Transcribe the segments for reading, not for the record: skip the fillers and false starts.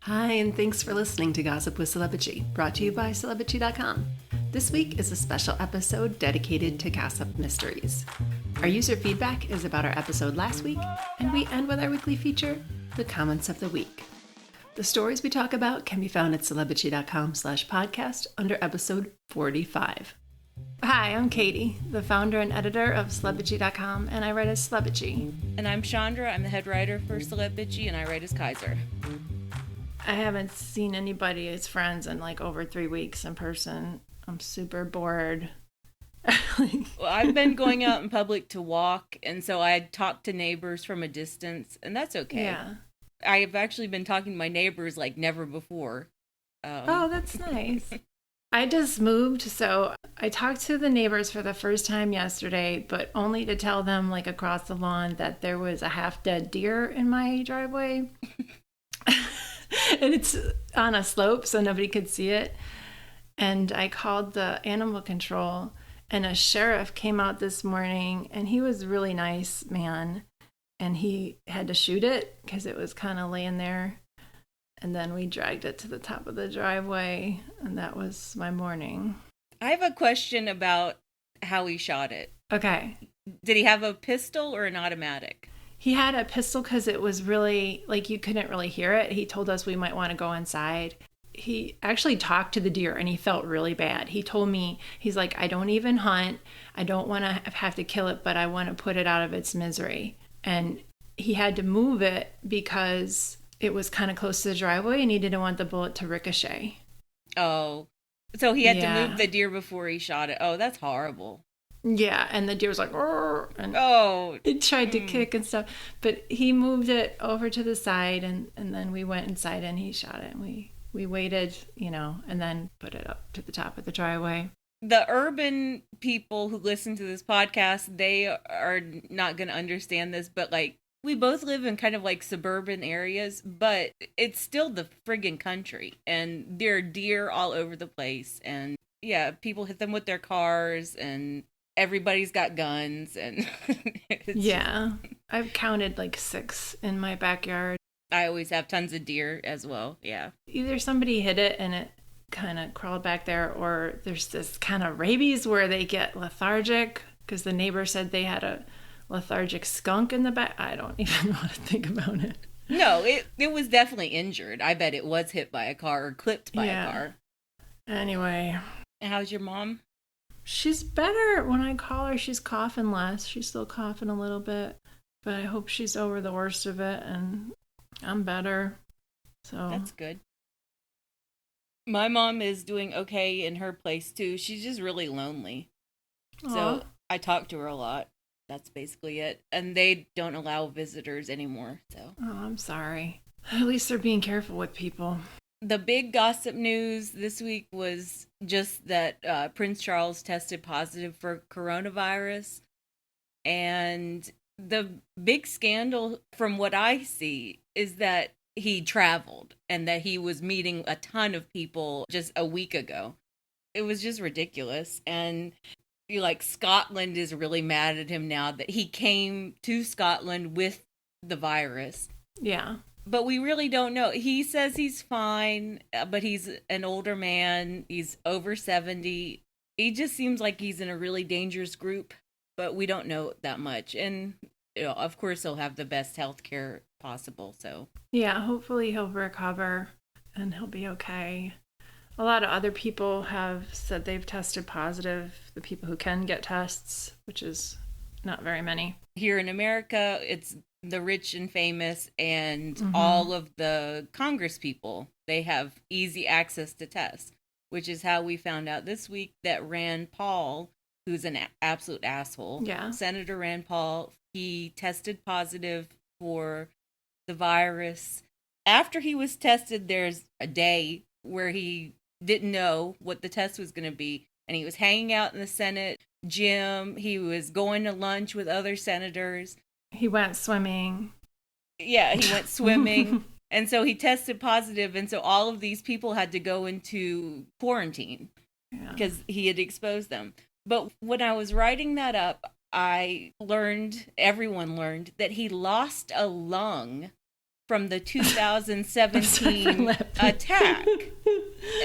Hi, and thanks for listening to Gossip with Celebrity, brought to you by Celebrity.com. This week is a special episode dedicated to gossip mysteries. Our user feedback is about our episode last week, and we end with our weekly feature, The Comments of the Week. The stories we talk about can be found at Celebrity.com/podcast under episode 45. Hi, I'm Katie, the founder and editor of Celebrity.com, and I write as Celebrity. And I'm Chandra, I'm the head writer for Celebrity, and I write as Kaiser. I haven't seen anybody as friends in like over 3 weeks in person. I'm super bored. Well, I've been going out in public to walk, and so I talk to neighbors from a distance, and that's okay. Yeah. I've actually been talking to my neighbors like never before. Oh, that's nice. I just moved, so I talked to the neighbors for the first time yesterday, but only to tell them like across the lawn that there was a half-dead deer in my driveway. And it's on a slope, so nobody could see it. And I called the animal control, and a sheriff came out this morning, and he was a really nice man. And he had to shoot it because it was kind of laying there. And then we dragged it to the top of the driveway, and that was my morning. I have a question about how he shot it. Okay. Did he have a pistol or an automatic? He had a pistol because it was really, like, you couldn't really hear it. He told us we might want to go inside. He actually talked to the deer, and he felt really bad. He told me, he's like, I don't even hunt. I don't want to have to kill it, but I want to put it out of its misery. And he had to move it because it was kind of close to the driveway, and he didn't want the bullet to ricochet. Oh, so he had to move the deer before he shot it. Oh, that's horrible. Yeah, and the deer was like, and it tried to kick and stuff. But he moved it over to the side, and then we went inside, and he shot it. And we waited, and then put it up to the top of the driveway. The urban people who listen to this podcast, they are not going to understand this, but like, we both live in kind of like suburban areas, but it's still the friggin' country, and there are deer all over the place, and yeah, people hit them with their cars, and everybody's got guns, and yeah, I've counted like 6 in my backyard. I always have tons of deer as well. Yeah, either somebody hit it and it kind of crawled back there, or there's this kind of rabies where they get lethargic because the neighbor said they had a lethargic skunk in the back. I don't even know how to think about it. No, it was definitely injured. I bet it was hit by a car or clipped by a car. Anyway. And how's your mom? She's better. When I call her, she's coughing less. She's still coughing a little bit, but I hope she's over the worst of it, and I'm better. So that's good. My mom is doing okay in her place too. She's just really lonely. Aww. So I talk to her a lot. That's basically it. And they don't allow visitors anymore. So. Oh, I'm sorry. At least they're being careful with people. The big gossip news this week was just that Prince Charles tested positive for coronavirus. And the big scandal, from what I see, is that he traveled and that he was meeting a ton of people just a week ago. It was just ridiculous. And Scotland is really mad at him now that he came to Scotland with the virus. Yeah. But we really don't know. He says he's fine, but he's an older man. He's over 70. He just seems like he's in a really dangerous group, but we don't know that much. And, of course, he'll have the best health care possible. So yeah, hopefully he'll recover and he'll be okay. A lot of other people have said they've tested positive, the people who can get tests, which is not very many. Here in America, it's the rich and famous and all of the Congress people. They have easy access to tests, which is how we found out this week that Rand Paul, who's an absolute asshole, Senator Rand Paul, he tested positive for the virus. After he was tested, there's a day where he didn't know what the test was going to be, and he was hanging out in the Senate gym. He was going to lunch with other senators. He went swimming. Yeah, he went swimming. And so he tested positive, and so all of these people had to go into quarantine because he had exposed them. But when I was writing that up, everyone learned that he lost a lung from the 2017 attack.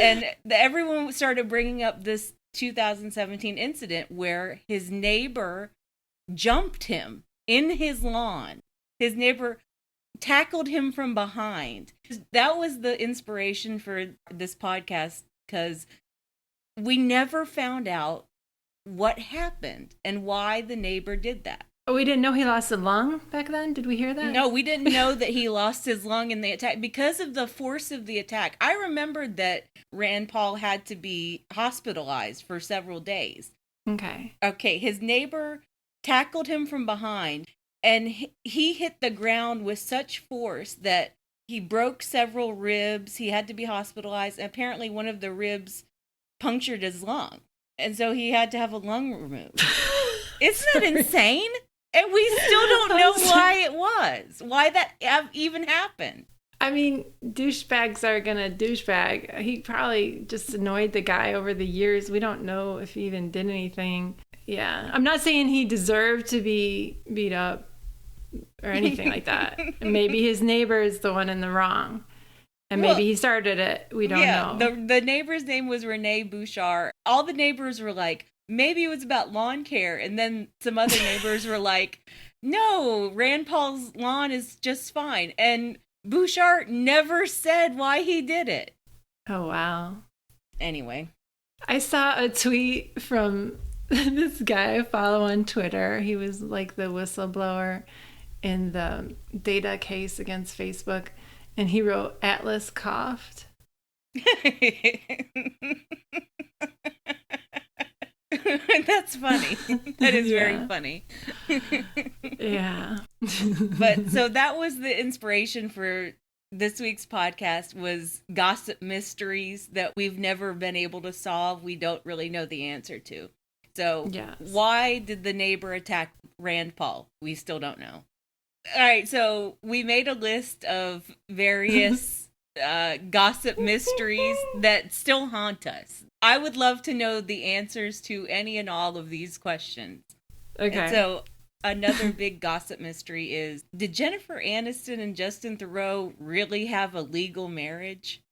And everyone started bringing up this 2017 incident where his neighbor jumped him in his lawn. His neighbor tackled him from behind. That was the inspiration for this podcast, because we never found out what happened and why the neighbor did that. Oh, we didn't know he lost a lung back then? Did we hear that? No, we didn't know that he lost his lung in the attack because of the force of the attack. I remembered that Rand Paul had to be hospitalized for several days. Okay, his neighbor tackled him from behind, and he hit the ground with such force that he broke several ribs. He had to be hospitalized. And apparently one of the ribs punctured his lung. And so he had to have a lung removed. Isn't that insane? And we still don't know why that even happened. I mean, douchebags are going to douchebag. He probably just annoyed the guy over the years. We don't know if he even did anything. Yeah. I'm not saying he deserved to be beat up or anything like that. Maybe his neighbor is the one in the wrong. And maybe he started it. We don't know. The neighbor's name was Renee Bouchard. All the neighbors were like, maybe it was about lawn care. And then some other neighbors were like, no, Rand Paul's lawn is just fine. And Bouchard never said why he did it. Oh, wow. Anyway. I saw a tweet from this guy I follow on Twitter. He was like the whistleblower in the data case against Facebook. And he wrote, Atlas coughed. That's funny. That is very funny. Yeah. But so that was the inspiration for this week's podcast, was gossip mysteries that we've never been able to solve. We don't really know the answer to. So Why did the neighbor attack Rand Paul? We still don't know. All right, so we made a list of various gossip mysteries that still haunt us. I would love to know the answers to any and all of these questions. Okay. And so another big gossip mystery is, did Jennifer Aniston and Justin Theroux really have a legal marriage?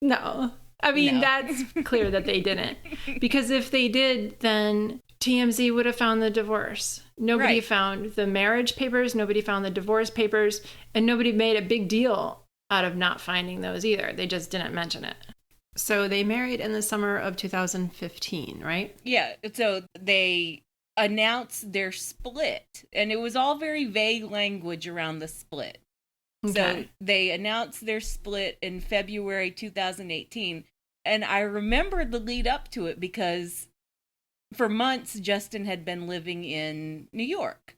No. I mean, that's clear that they didn't. Because if they did, then TMZ would have found the divorce. Nobody found the marriage papers. Nobody found the divorce papers. And nobody made a big deal out of not finding those either. They just didn't mention it. So they married in the summer of 2015, right? Yeah. So they announced their split. And it was all very vague language around the split. Okay. So they announced their split in February 2018. And I remember the lead up to it because for months, Justin had been living in New York.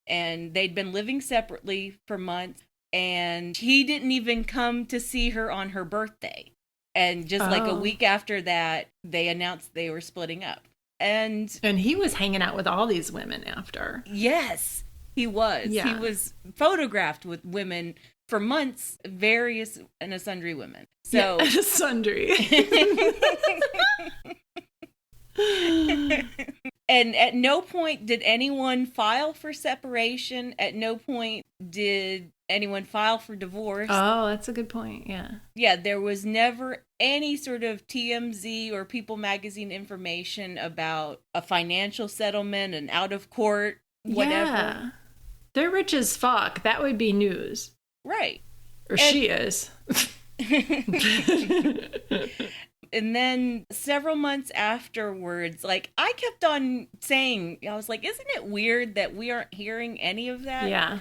And they'd been living separately for months. And he didn't even come to see her on her birthday. And just like a week after that, they announced they were splitting up. And he was hanging out with all these women after. Yes, he was. Yeah. He was photographed with women for months, various and sundry women. So yeah, sundry. And at no point did anyone file for separation. At no point did anyone file for divorce. Oh, that's a good point. Yeah. Yeah, there was never any sort of TMZ or People magazine information about a financial settlement, an out of court, whatever. Yeah. They're rich as fuck. That would be news. Right. Or she is. And then several months afterwards, like, I kept on saying, I was like, isn't it weird that we aren't hearing any of that? Yeah.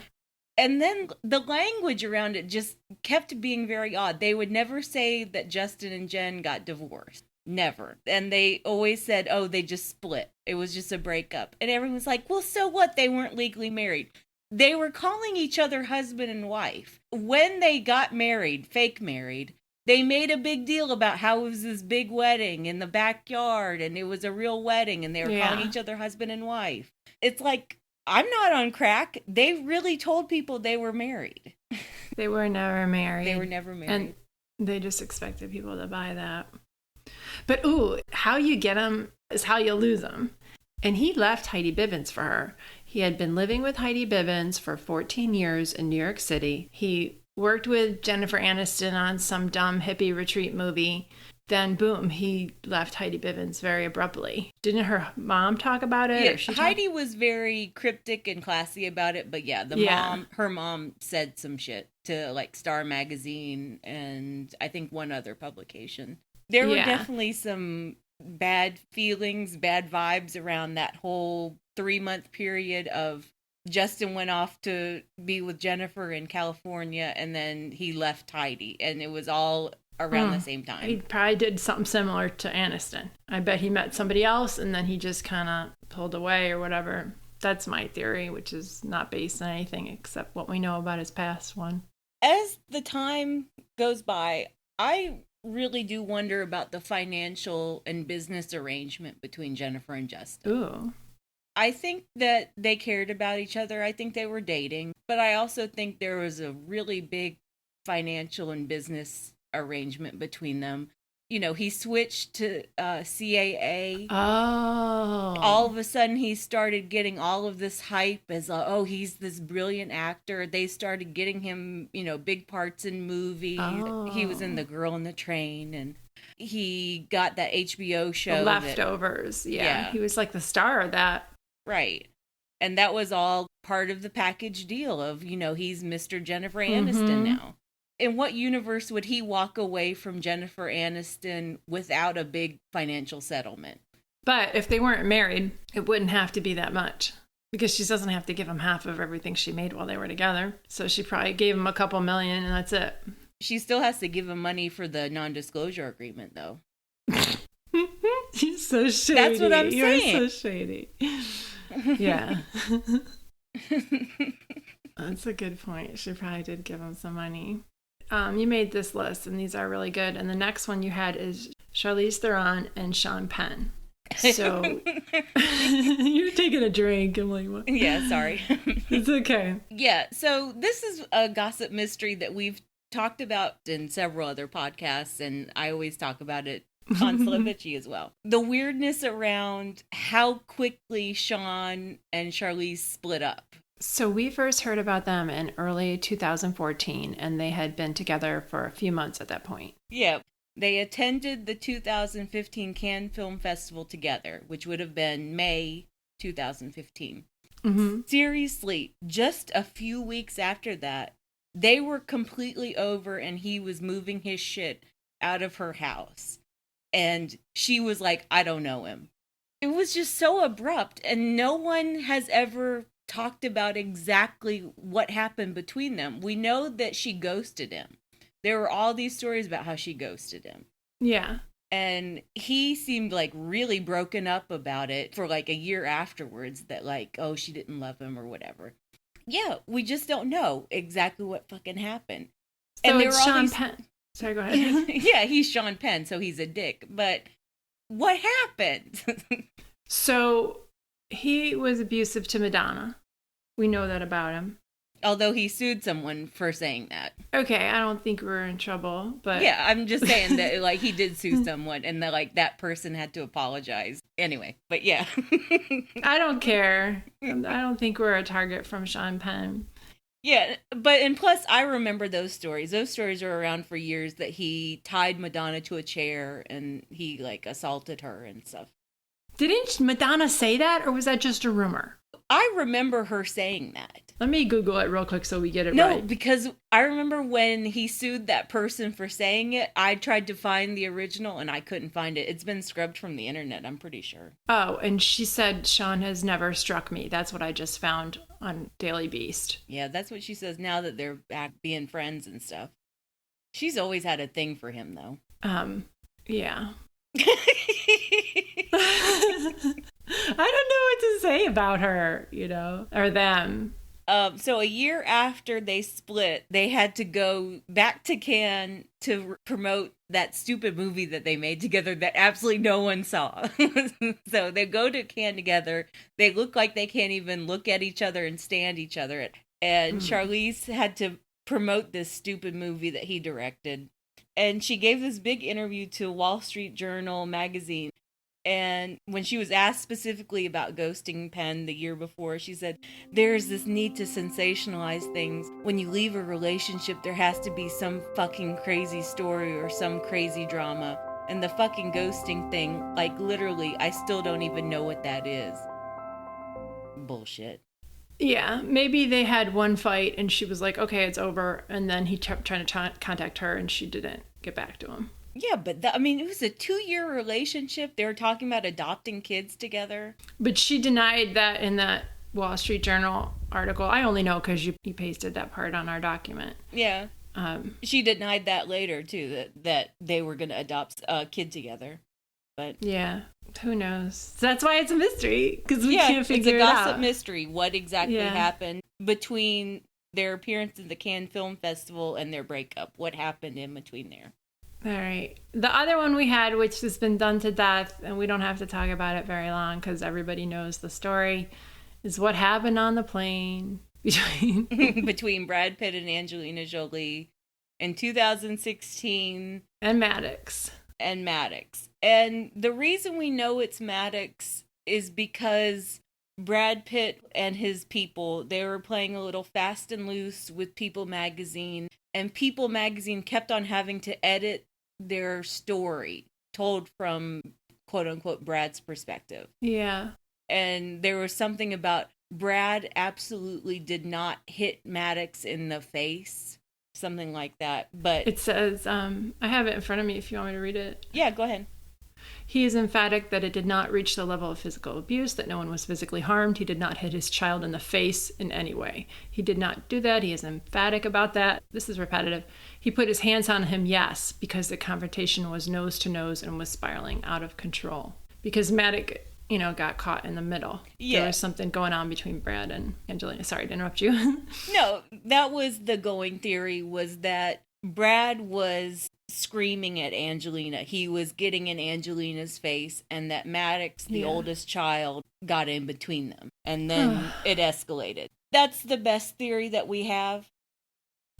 And then the language around it just kept being very odd. They would never say that Justin and Jen got divorced. Never. And they always said, oh, they just split. It was just a breakup. And everyone was like, well, so what? They weren't legally married. They were calling each other husband and wife. When they got married, fake married, they made a big deal about how it was this big wedding in the backyard and it was a real wedding and they were calling each other husband and wife. It's like, I'm not on crack. They really told people they were married. They were never married. They were never married. And they just expected people to buy that. But, how you get them is how you lose them. And he left Heidi Bivens for her. He had been living with Heidi Bivens for 14 years in New York City. He worked with Jennifer Aniston on some dumb hippie retreat movie. Then, boom, he left Heidi Bivens very abruptly. Didn't her mom talk about it? Yeah, Heidi was very cryptic and classy about it, but yeah, her mom said some shit to like Star Magazine and I think one other publication. There were definitely some bad feelings, bad vibes around that whole 3-month period of Justin went off to be with Jennifer in California and then he left Heidi, and it was all around the same time. He probably did something similar to Aniston. I bet he met somebody else and then he just kind of pulled away or whatever. That's my theory, which is not based on anything except what we know about his past one. As the time goes by, I really do wonder about the financial and business arrangement between Jennifer and Justin. Ooh. I think that they cared about each other. I think they were dating. But I also think there was a really big financial and business arrangement between them. You know, he switched to CAA. Oh. All of a sudden, he started getting all of this hype as, he's this brilliant actor. They started getting him, big parts in movies. Oh. He was in The Girl on the Train, and he got that HBO show. The Leftovers. Yeah. He was like the star of that. Right. And that was all part of the package deal of, he's Mr. Jennifer Aniston now. In what universe would he walk away from Jennifer Aniston without a big financial settlement? But if they weren't married, it wouldn't have to be that much. Because she doesn't have to give him half of everything she made while they were together. So she probably gave him a couple million and that's it. She still has to give him money for the non-disclosure agreement, though. You're so shady. That's what I'm saying. You're so shady. Yeah. That's a good point. She probably did give him some money. You made this list, and these are really good. And the next one you had is Charlize Theron and Sean Penn. So you're taking a drink. I'm like, what? Yeah, sorry. It's okay. Yeah, so this is a gossip mystery that we've talked about in several other podcasts, and I always talk about it on Celebrity as well. The weirdness around how quickly Sean and Charlize split up. So we first heard about them in early 2014, and they had been together for a few months at that point. Yeah. They attended the 2015 Cannes Film Festival together, which would have been May 2015. Mm-hmm. Seriously, just a few weeks after that, they were completely over and he was moving his shit out of her house. And she was like, I don't know him. It was just so abrupt, and no one has ever talked about exactly what happened between them. We know that she ghosted him. There were all these stories about how she ghosted him. Yeah. And he seemed like really broken up about it for like a year afterwards, that like, oh, she didn't love him or whatever. Yeah, we just don't know exactly what fucking happened. So and there it's were all Sean these... Penn. Sorry, go ahead. Yeah, he's Sean Penn, so he's a dick. But what happened? So he was abusive to Madonna. We know that about him. Although he sued someone for saying that. Okay, I don't think we're in trouble, but... Yeah, I'm just saying that, like, he did sue someone, and that, like, that person had to apologize. Anyway, but yeah. I don't care. I don't think we're a target from Sean Penn. Yeah, but, and plus, I remember those stories. Those stories are around for years, that he tied Madonna to a chair, and he, like, assaulted her and stuff. Didn't Madonna say that, or was that just a rumor? I remember her saying that. Let me Google it real quick so we get it right. No, because I remember when he sued that person for saying it, I tried to find the original and I couldn't find it. It's been scrubbed from the internet, I'm pretty sure. Oh, and she said, Sean has never struck me. That's what I just found on Daily Beast. Yeah, that's what she says now that they're back being friends and stuff. She's always had a thing for him, though. Yeah. I don't know what to say about her, or them. So a year after they split, they had to go back to Cannes to promote that stupid movie that they made together that absolutely no one saw. So they go to Cannes together. They look like they can't even look at each other and stand each other. And Charlize had to promote this stupid movie that he directed. And she gave this big interview to Wall Street Journal magazine. And when she was asked specifically about ghosting Penn the year before, she said, there's this need to sensationalize things. When you leave a relationship, there has to be some fucking crazy story or some crazy drama. And the fucking ghosting thing, like literally, I still don't even know what that is. Bullshit. Yeah, maybe they had one fight and she was like, okay, it's over. And then he kept trying to contact her and she didn't get back to him. Yeah, but it was a 2-year relationship. They were talking about adopting kids together. But she denied that in that Wall Street Journal article. I only know because you pasted that part on our document. Yeah. She denied that later, too, that they were going to adopt a kid together. But yeah, who knows? So that's why it's a mystery, because we can't figure it out. It's a gossip mystery. What exactly happened between their appearance at the Cannes Film Festival and their breakup? What happened in between there? All right. The other one we had, which has been done to death, and we don't have to talk about it very long because everybody knows the story, is what happened on the plane between Brad Pitt and Angelina Jolie in 2016. And Maddox. And the reason we know it's Maddox is because Brad Pitt and his people, they were playing a little fast and loose with People magazine, and People magazine kept on having to edit their story told from quote unquote Brad's perspective. Yeah. And there was something about Brad absolutely did not hit Maddox in the face. Something like that. But it says, I have it in front of me if you want me to read it. Yeah, go ahead. He is emphatic that it did not reach the level of physical abuse, that no one was physically harmed. He did not hit his child in the face in any way. He did not do that. He is emphatic about that. This is repetitive. He put his hands on him, yes, because the confrontation was nose to nose and was spiraling out of control. Because Maddox, got caught in the middle. Yeah. There was something going on between Brad and Angelina. Sorry to interrupt you. No, that was the going theory, was that Brad was screaming at Angelina. He was getting in Angelina's face, and that Maddox, the oldest child, got in between them. And then it escalated. That's the best theory that we have.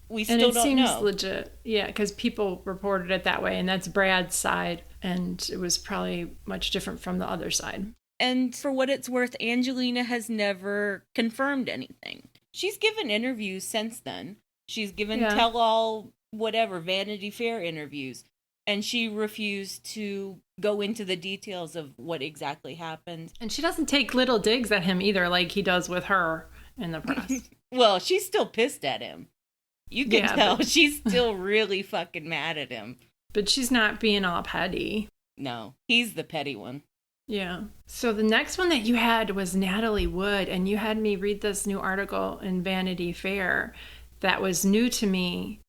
We still don't know. And it seems legit. Yeah, because people reported it that way, and that's Brad's side. And it was probably much different from the other side. And for what it's worth, Angelina has never confirmed anything. She's given interviews since then. She's given tell-all, whatever, Vanity Fair interviews. And she refused to go into the details of what exactly happened. And she doesn't take little digs at him either, like he does with her in the press. Well, she's still pissed at him. You can tell she's still really fucking mad at him. But she's not being all petty. No, he's the petty one. Yeah. So the next one that you had was Natalie Wood, and you had me read this new article in Vanity Fair that was new to me,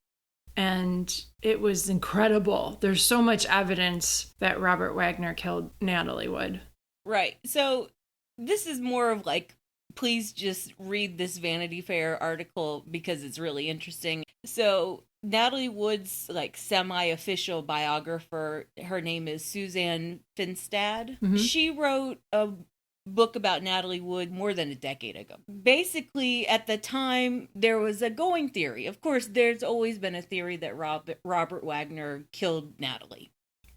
and it was incredible. There's so much evidence that Robert Wagner killed Natalie Wood. Right. So this is more of like, please just read this Vanity Fair article because it's really interesting. So Natalie Wood's like semi-official biographer, her name is Suzanne Finstad. Mm-hmm. She wrote a book about Natalie Wood more than a decade ago. Basically, at the time, there was a going theory. Of course, there's always been a theory that Robert Wagner killed Natalie.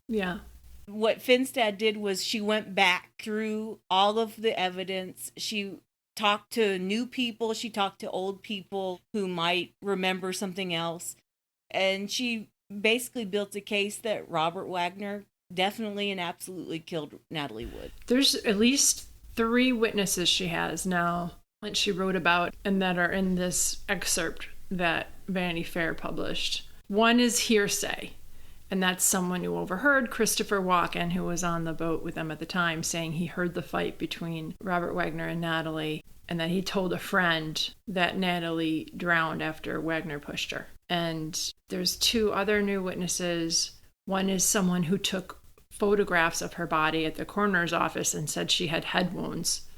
Yeah. What Finstad did was she went back through all of the evidence. She talked to new people. She talked to old people who might remember something else. And she basically built a case that Robert Wagner definitely and absolutely killed Natalie Wood. There's at least 3 witnesses she has now that she wrote about and that are in this excerpt that Vanity Fair published. One is hearsay, and that's someone who overheard Christopher Walken, who was on the boat with them at the time, saying he heard the fight between Robert Wagner and Natalie, and that he told a friend that Natalie drowned after Wagner pushed her. And there's 2 other new witnesses. One is someone who took photographs of her body at the coroner's office and said she had head wounds.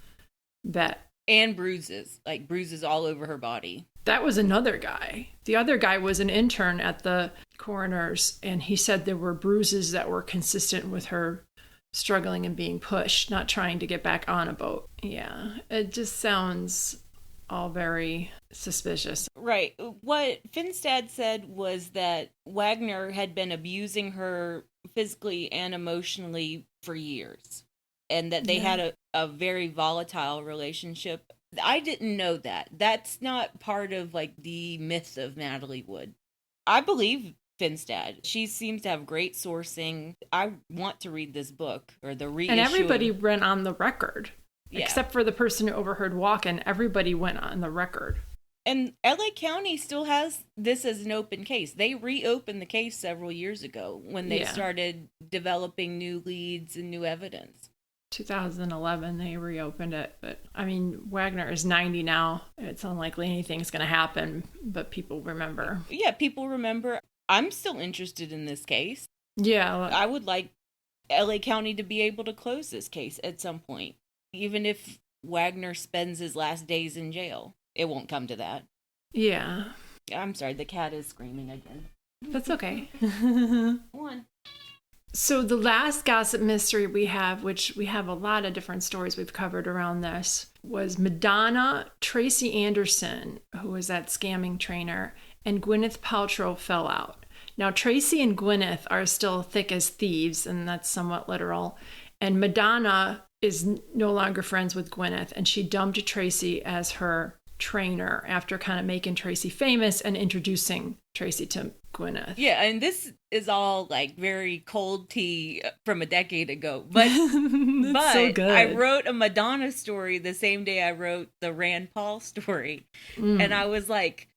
And bruises, like bruises all over her body. That was another guy. The other guy was an intern at the coroner's, and he said there were bruises that were consistent with her struggling and being pushed, not trying to get back on a boat. Yeah, it just sounds all very suspicious. Right. What Finstad said was that Wagner had been abusing her physically and emotionally for years. and that they had a very volatile relationship. I didn't know that. That's not part of like the myth of Natalie Wood. I believe Finstad. She seems to have great sourcing. I want to read this book or the reissue. And everybody went on the record. Yeah. Except for the person who overheard Walken, everybody went on the record. And LA County still has this as an open case. They reopened the case several years ago when they started developing new leads and new evidence. 2011, they reopened it. But, I mean, Wagner is 90 now. It's unlikely anything's going to happen, but people remember. Yeah, people remember. I'm still interested in this case. Yeah. I would like LA County to be able to close this case at some point. Even if Wagner spends his last days in jail. It won't come to that. Yeah. I'm sorry, the cat is screaming again. That's okay. One. So the last gossip mystery we have, which we have a lot of different stories we've covered around this, was Madonna, Tracy Anderson, who was that scamming trainer, and Gwyneth Paltrow fell out. Now, Tracy and Gwyneth are still thick as thieves, and that's somewhat literal. And Madonna is no longer friends with Gwyneth, and she dumped Tracy as her trainer after kind of making Tracy famous and introducing Tracy to Gwyneth. Yeah, and this is all like very cold tea from a decade ago. But so good. I wrote a Madonna story the same day I wrote the Rand Paul story. And I was like,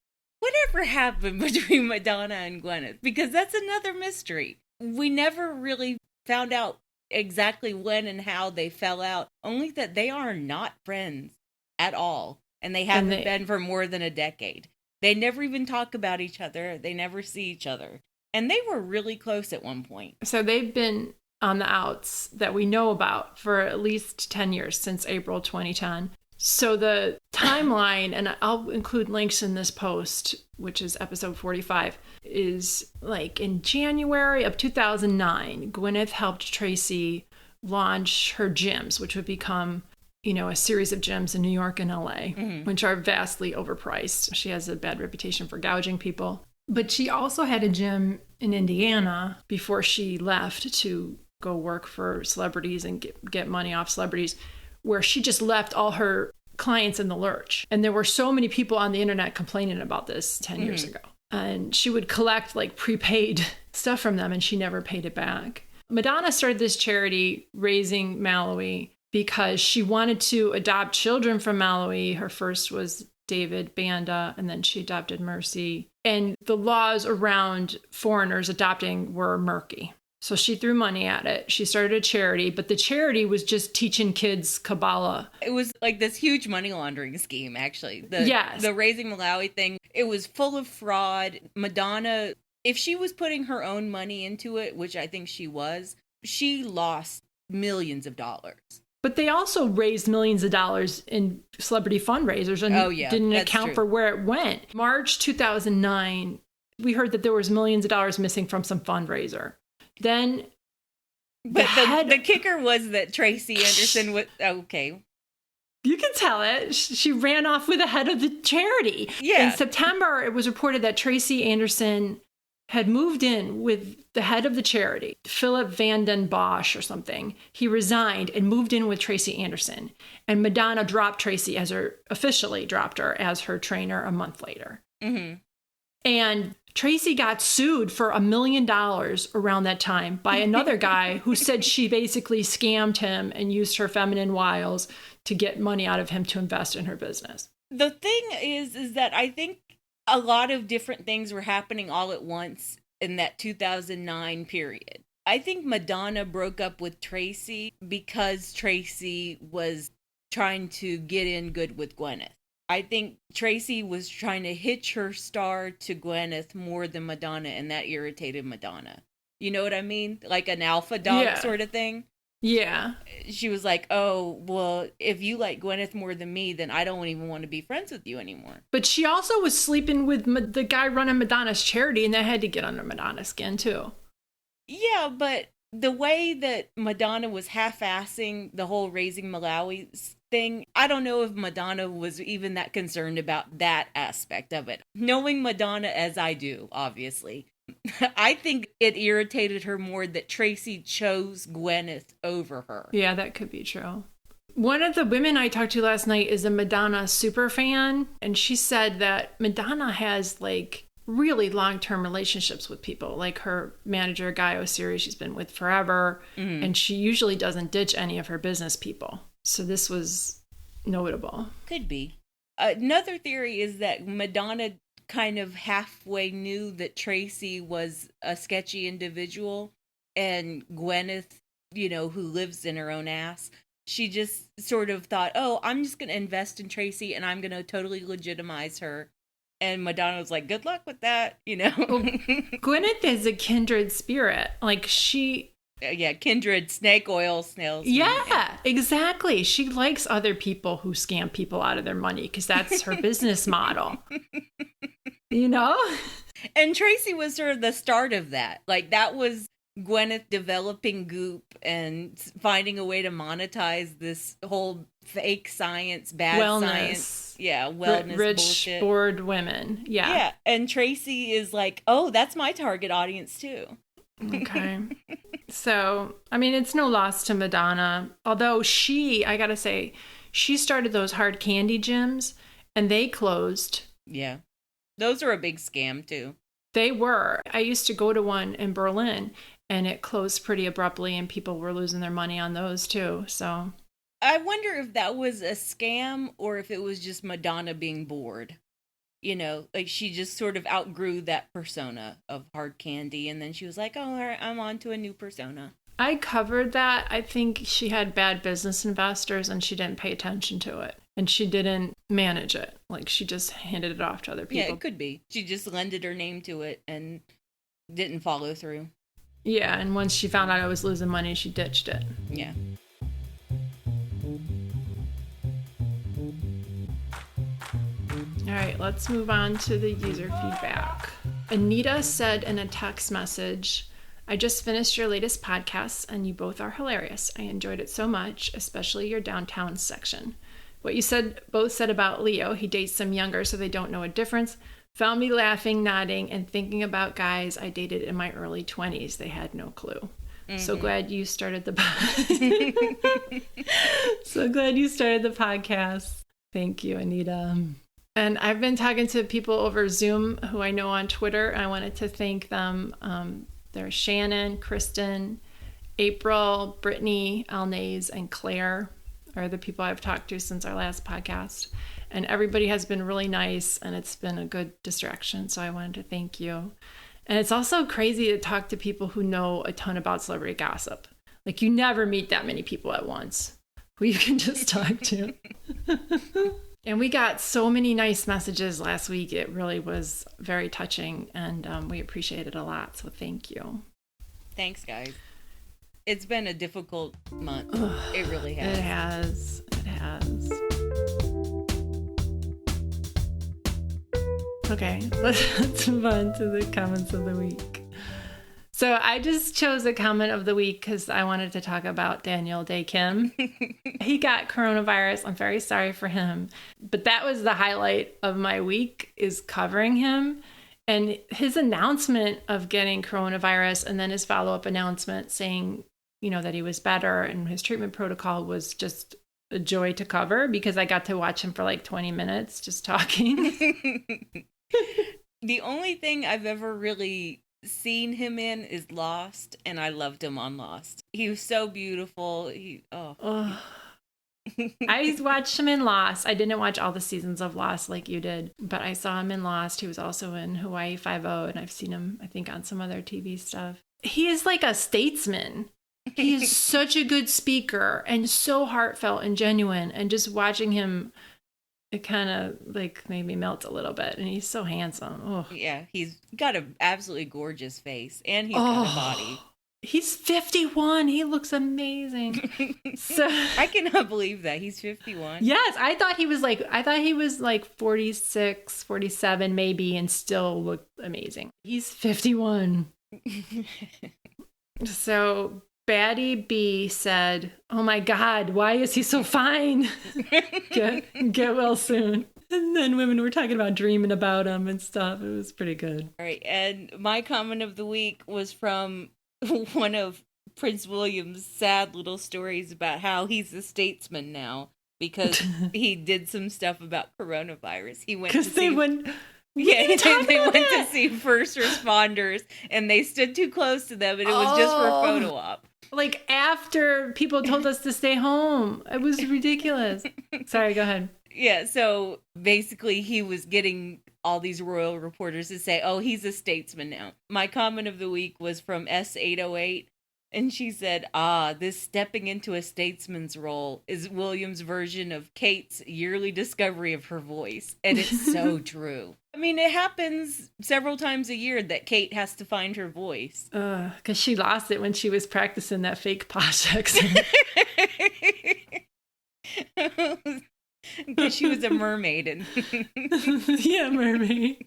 whatever happened between Madonna and Gwyneth? Because that's another mystery. We never really found out exactly when and how they fell out, only that they are not friends at all. And they haven't been for more than a decade. They never even talk about each other. They never see each other. And they were really close at one point. So they've been on the outs that we know about for at least 10 years, since April 2010. So the timeline, and I'll include links in this post, which is episode 45, is like in January of 2009, Gwyneth helped Tracy launch her gyms, which would become, you know, a series of gyms in New York and LA, which are vastly overpriced. She has a bad reputation for gouging people. But she also had a gym in Indiana before she left to go work for celebrities and get money off celebrities, where she just left all her clients in the lurch. And there were so many people on the internet complaining about this 10 years ago. And she would collect like prepaid stuff from them, and she never paid it back. Madonna started this charity, Raising Malawi, because she wanted to adopt children from Malawi. Her first was David Banda, and then she adopted Mercy. And the laws around foreigners adopting were murky. So she threw money at it. She started a charity, but the charity was just teaching kids Kabbalah. It was like this huge money laundering scheme, actually. The Raising Malawi thing, it was full of fraud. Madonna, if she was putting her own money into it, which I think she was, she lost millions of dollars. But they also raised millions of dollars in celebrity fundraisers and didn't account for where it went. March 2009, we heard that there was millions of dollars missing from some fundraiser. Then the kicker was that Tracy Anderson was okay. You can tell it. She ran off with the head of the charity. Yeah. In September, it was reported that Tracy Anderson had moved in with the head of the charity, Philip Van den Bosch or something. He resigned and moved in with Tracy Anderson. And Madonna officially dropped her as her trainer a month later. Mm-hmm. And Tracy got sued for $1 million around that time by another guy who said she basically scammed him and used her feminine wiles to get money out of him to invest in her business. The thing is that I think a lot of different things were happening all at once in that 2009 period. I think Madonna broke up with Tracy because Tracy was trying to get in good with Gwyneth. I think Tracy was trying to hitch her star to Gwyneth more than Madonna, and that irritated Madonna. You know what I mean? Like an alpha dog sort of thing. Yeah. She was like, oh, well, if you like Gwyneth more than me, then I don't even want to be friends with you anymore. But she also was sleeping with the guy running Madonna's charity, and that had to get under Madonna's skin, too. Yeah, but the way that Madonna was half-assing the whole Raising Malawi thing, I don't know if Madonna was even that concerned about that aspect of it. Knowing Madonna as I do, obviously, I think it irritated her more that Tracy chose Gwyneth over her. Yeah, that could be true. One of the women I talked to last night is a Madonna super fan, and she said that Madonna has like really long-term relationships with people, like her manager Guy Osiris she's been with forever, and she usually doesn't ditch any of her business people. So this was notable. Could be. Another theory is that Madonna kind of halfway knew that Tracy was a sketchy individual, and Gwyneth, who lives in her own ass, she just sort of thought, oh, I'm just going to invest in Tracy and I'm going to totally legitimize her. And Madonna was like, good luck with that, Well, Gwyneth is a kindred spirit. Like Yeah, kindred snake oil snails. Yeah, exactly. She likes other people who scam people out of their money because that's her business model. And Tracy was sort of the start of that. Like, that was Gwyneth developing Goop and finding a way to monetize this whole fake science, bad wellness. Science. Yeah, wellness rich, bullshit. bored women. Yeah. Yeah, and Tracy is like, oh, that's my target audience too. Okay. So, I mean, it's no loss to Madonna. Although I gotta say, she started those hard candy gyms and they closed. Yeah. Those are a big scam too. They were. I used to go to one in Berlin and it closed pretty abruptly and people were losing their money on those too. So I wonder if that was a scam or if it was just Madonna being bored. Like she just sort of outgrew that persona of hard candy. And then she was like, oh, all right, I'm on to a new persona. I covered that. I think she had bad business investors and she didn't pay attention to it. And she didn't manage it. Like she just handed it off to other people. Yeah, it could be. She just lended her name to it and didn't follow through. Yeah, and once she found out I was losing money, she ditched it. Yeah. All right, let's move on to the user feedback. Anita said in a text message, I just finished your latest podcast and you both are hilarious. I enjoyed it so much, especially your downtown section. What you both said about Leo, he dates some younger so they don't know a difference, found me laughing, nodding, and thinking about guys I dated in my early 20s. They had no clue. Mm-hmm. So glad you started the podcast. Thank you, Anita. And I've been talking to people over Zoom who I know on Twitter, and I wanted to thank them. There's Shannon, Kristen, April, Brittany, Alnaze, and Claire are the people I've talked to since our last podcast. And everybody has been really nice, and it's been a good distraction, so I wanted to thank you. And it's also crazy to talk to people who know a ton about celebrity gossip. Like, you never meet that many people at once who you can just talk to. And we got so many nice messages last week. It really was very touching, and we appreciate it a lot. So thank you. Thanks, guys. It's been a difficult month. It really has. It has. Okay, let's move on to the comments of the week. So I just chose a comment of the week because I wanted to talk about Daniel Day Kim. He got coronavirus. I'm very sorry for him. But that was the highlight of my week, is covering him. And his announcement of getting coronavirus and then his follow-up announcement saying, that he was better and his treatment protocol was just a joy to cover because I got to watch him for like 20 minutes just talking. The only thing I've ever really seen him in is Lost, and I loved him on Lost. He was so beautiful. I watched him in Lost. I didn't watch all the seasons of Lost like you did, but I saw him in Lost. He was also in Hawaii Five-0, and I've seen him, I think, on some other TV stuff. He is like a statesman. He is such a good speaker and so heartfelt and genuine, and just watching him, it kind of like made me melt a little bit. And he's so handsome. Oh. Yeah, he's got an absolutely gorgeous face, and he's got a body. He's 51. He looks amazing. So I cannot believe that he's 51. Yes, I thought he was like 46, 47 maybe, and still looked amazing. He's 51. So Baddie B said, "Oh my God, why is he so fine? Get well soon." And then women were talking about dreaming about him and stuff. It was pretty good. All right, and my comment of the week was from one of Prince William's sad little stories about how he's a statesman now because he did some stuff about coronavirus. He went to see... they went to see first responders, and they stood too close to them, and it was just for a photo op. Like after people told us to stay home. It was ridiculous. Sorry, go ahead. Yeah, so basically he was getting all these royal reporters to say, oh, he's a statesman now. My comment of the week was from S808, and she said, this stepping into a statesman's role is William's version of Kate's yearly discovery of her voice. And it's so true. I mean, it happens several times a year that Kate has to find her voice. Because she lost it when she was practicing that fake posh accent. Because she was a mermaid. Yeah, mermaid.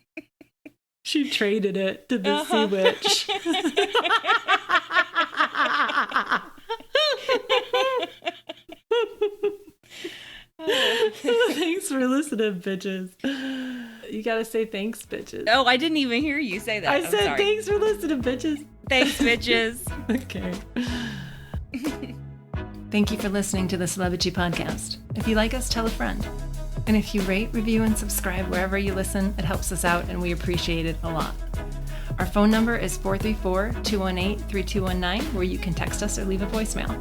She traded it to the sea witch. Thanks for listening, bitches. You gotta say thanks, bitches. Oh, I didn't even hear you say that. I said thanks for listening, bitches. Thanks, bitches. Okay. Thank you for listening to the Celebrity Podcast. If you like us, tell a friend. And if you rate, review, and subscribe wherever you listen, it helps us out and we appreciate it a lot. Our phone number is 434-218-3219, where you can text us or leave a voicemail.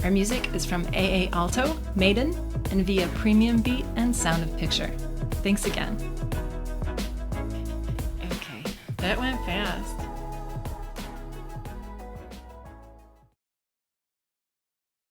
Our music is from AA Alto, Maiden, and via Premium Beat and Sound of Picture. Thanks again. Okay. That went fast.